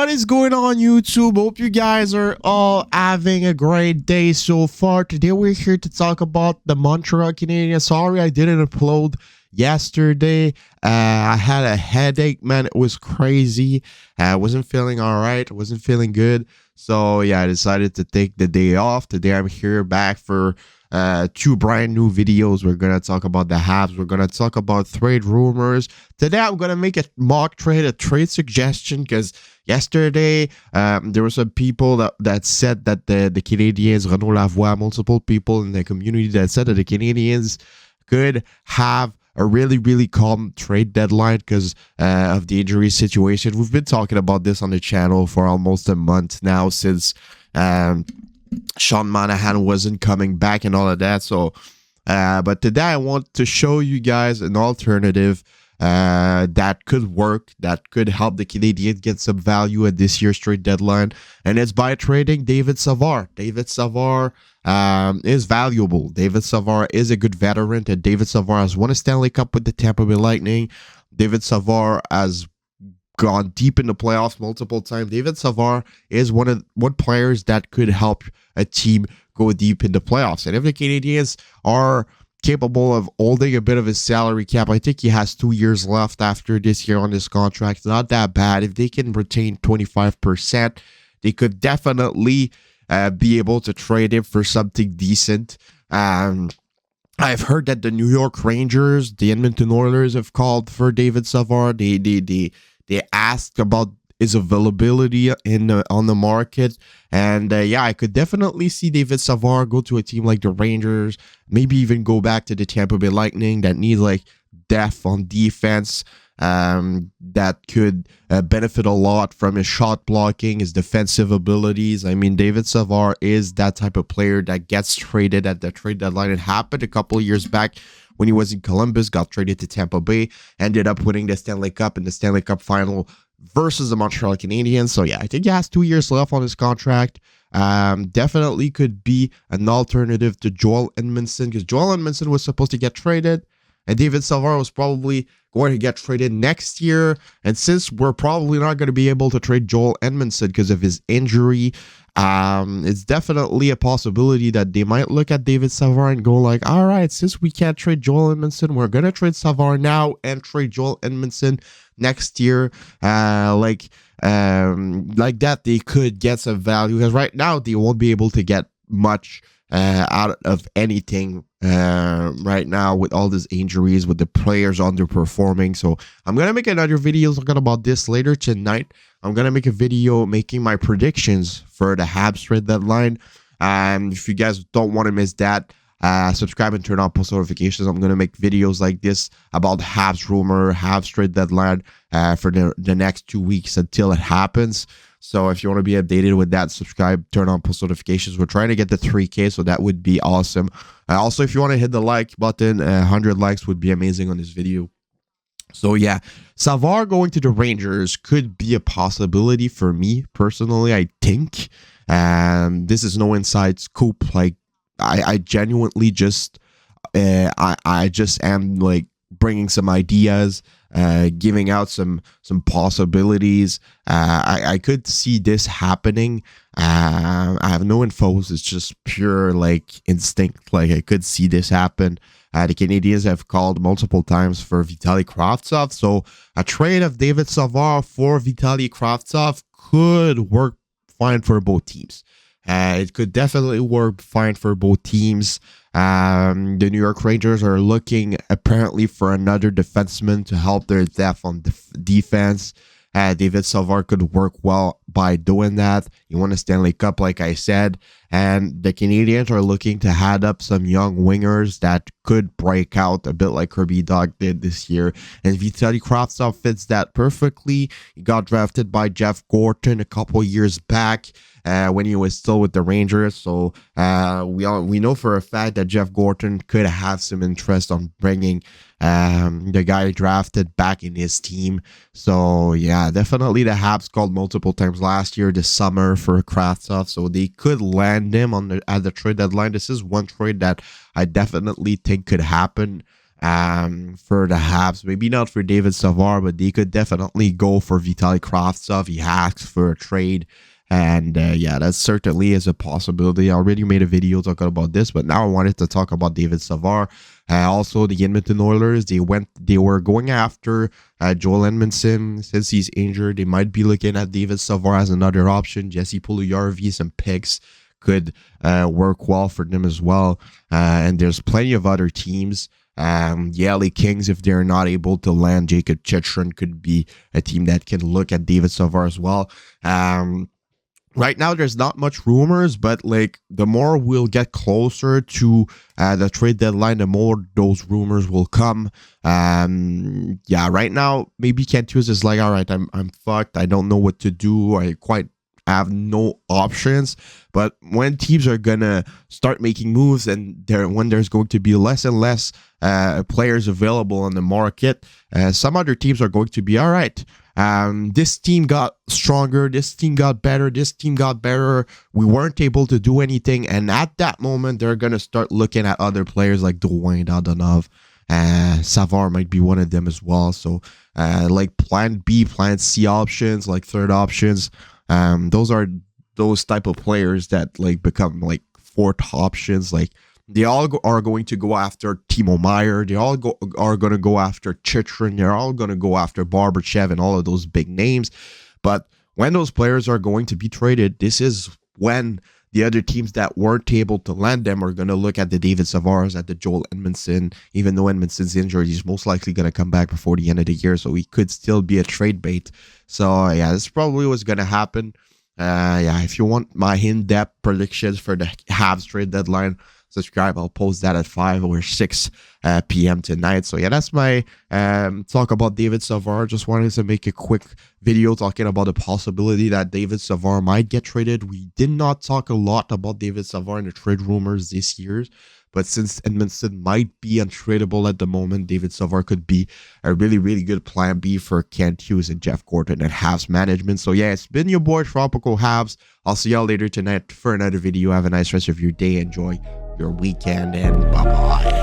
What is going on, YouTube? Hope you guys are all having a great day so far. Today we're here to talk about the Montreal Canadiens. Sorry I didn't upload yesterday. I had a headache, man. It was crazy. I wasn't feeling all right. Wasn't feeling good. So yeah, I decided to take the day off. Today I'm here back for two brand new videos. We're gonna talk about the Habs. We're gonna talk about trade rumors. Today I'm gonna make a mock trade, a trade suggestion, because yesterday there were some people that said that the Canadiens, Renaud Lavoie, multiple people in the community that said that the Canadiens could have a really calm trade deadline because of the injury situation. We've been talking about this on the channel for almost a month now, since Sean Monahan wasn't coming back and all of that. So but today I want to show you guys an alternative that could work, that could help the Canadiens get some value at this year's trade deadline, and it's by trading David Savard. David Savard is valuable. David Savard is a good veteran, and David Savard has won a Stanley Cup with the Tampa Bay Lightning. David Savard has gone deep in the playoffs multiple times. David Savard is one players that could help a team go deep in the playoffs. And if the Canadiens are capable of holding a bit of his salary cap, I think he has 2 years left after this year on this contract. It's not that bad. If they can retain 25%, they could definitely be able to trade him for something decent. I've heard that the New York Rangers, the Edmonton Oilers have called for David Savard. They asked about his availability on the market, and yeah, I could definitely see David Savard go to a team like the Rangers, maybe even go back to the Tampa Bay Lightning that need like depth on defense, that could benefit a lot from his shot blocking, his defensive abilities. I mean, David Savard is that type of player that gets traded at the trade deadline. It happened a couple of years back when he was in Columbus, got traded to Tampa Bay, ended up winning the Stanley Cup in the Stanley Cup final versus the Montreal Canadiens. So yeah, I think he has 2 years left on his contract. Definitely could be an alternative to Joel Edmondson, because Joel Edmondson was supposed to get traded, and David Savard was probably going to get traded next year. And since we're probably not going to be able to trade Joel Edmondson because of his injury, it's definitely a possibility that they might look at David Savard and go like, all right, since we can't trade Joel Edmondson, we're going to trade Savard now and trade Joel Edmondson next year. Like that, they could get some value, because right now they won't be able to get much out of anything right now with all these injuries, with the players underperforming. So I'm gonna make another video talking about this later tonight. I'm gonna make a video making my predictions for the Habs trade deadline. If you guys don't want to miss that, subscribe and turn on post notifications. I'm gonna make videos like this about Habs rumor, Habs trade deadline for the next 2 weeks until it happens. So if you want to be updated with that, subscribe, turn on post notifications. We're trying to get to 3K, so that would be awesome. Also, if you want to hit the like button, 100 likes would be amazing on this video. So yeah, Savard going to the Rangers could be a possibility for me personally, I think. This is no inside scoop. Like, I genuinely just I just am like bringing some ideas, giving out some possibilities. I could see this happening. I have no info. It's just pure like instinct. Like, I could see this happen. The Canadiens have called multiple times for Vitaly Kravtsov, so a trade of David Savard for Vitaly Kravtsov could work fine for both teams. It could definitely work fine for both teams. The New York Rangers are looking apparently for another defenseman to help their depth on defense. David Savard could work well by doing that. He won a Stanley Cup, like I said, and the Canadiens are looking to add up some young wingers that could break out a bit like Kirby Dach did this year. And Vitaly Kravtsov fits that perfectly. He got drafted by Jeff Gorton a couple years back when he was still with the Rangers. So we know for a fact that Jeff Gorton could have some interest on bringing the guy drafted back in his team. So yeah, definitely the Habs called multiple times last year, this summer, for Kravtsov, so they could land him at the trade deadline. This is one trade that I definitely think could happen. for the Habs. Maybe not for David Savard, but they could definitely go for Vitaly Kravtsov. He asked for a trade. And yeah, that certainly is a possibility. I already made a video talking about this, but now I wanted to talk about David Savard. Also, the Edmonton Oilers, they were going after Joel Edmondson. Since he's injured, they might be looking at David Savard as another option. Jesse Puljujarvi, some picks could work well for them as well. And there's plenty of other teams. The LA Kings, if they're not able to land Jacob Chychrun, could be a team that can look at David Savard as well. Right now, there's not much rumors, but like the more we'll get closer to the trade deadline, the more those rumors will come. Yeah, right now, maybe Kent Hughes is like, all right, I'm fucked. I don't know what to do. I quite have no options. But when teams are gonna start making moves, and when there's going to be less and less players available on the market, some other teams are going to be all right. This team got stronger. This team got better. This team got better. We weren't able to do anything, and at that moment, they're gonna start looking at other players like Dwayne Dadonov. Savard might be one of them as well. So, like Plan B, Plan C options, like third options. Those are those type of players that like become like fourth options. Like they all are going to go after Timo Meier. They all are going to go after Chychrun. They're all going to go after Barbashev and all of those big names. But when those players are going to be traded, this is when the other teams that weren't able to land them are going to look at the David Savards, at the Joel Edmondson. Even though Edmondson's injured, he's most likely going to come back before the end of the year, so he could still be a trade bait. So yeah, this is probably what's going to happen. Yeah, if you want my in-depth predictions for the Habs trade deadline, subscribe. I'll post that at 5 or 6 p.m. tonight. So yeah, that's my talk about David Savard. Just wanted to make a quick video talking about the possibility that David Savard might get traded. We did not talk a lot about David Savard in the trade rumors this year, but since Edmondson might be untradeable at the moment, David Savard could be a really, really good plan B for Kent Hughes and Jeff Gorton and Habs management. So yeah, it's been your boy Tropical Habs. I'll see y'all later tonight for another video. Have a nice rest of your day. Enjoy your weekend, and bye-bye.